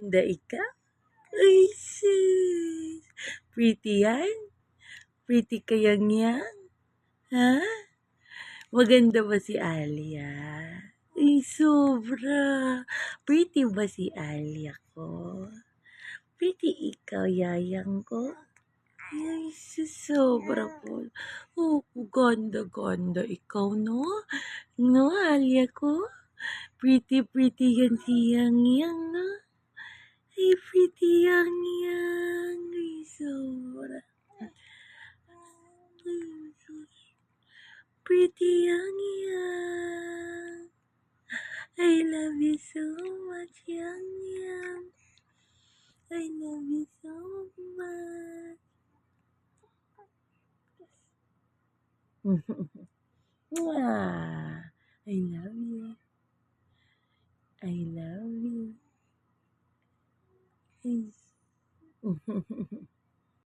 Ganda ikaw. Ay, sis. Pretty yan? Pretty kayang yan? Ha? Maganda ba si Alia? Ay, sobra. Pretty ba si Alia ko? Pretty ikaw, yayang ko? Ay, sobra po. Oh, ganda-ganda ikaw, no? No, Alia ko? Pretty yan si Yang, no? Ay, pretty Yang. Ay, sobra. Ay, sus. Pretty Yang. I love you so much, Yang. I love you so much. Mwah. I love you. I love you.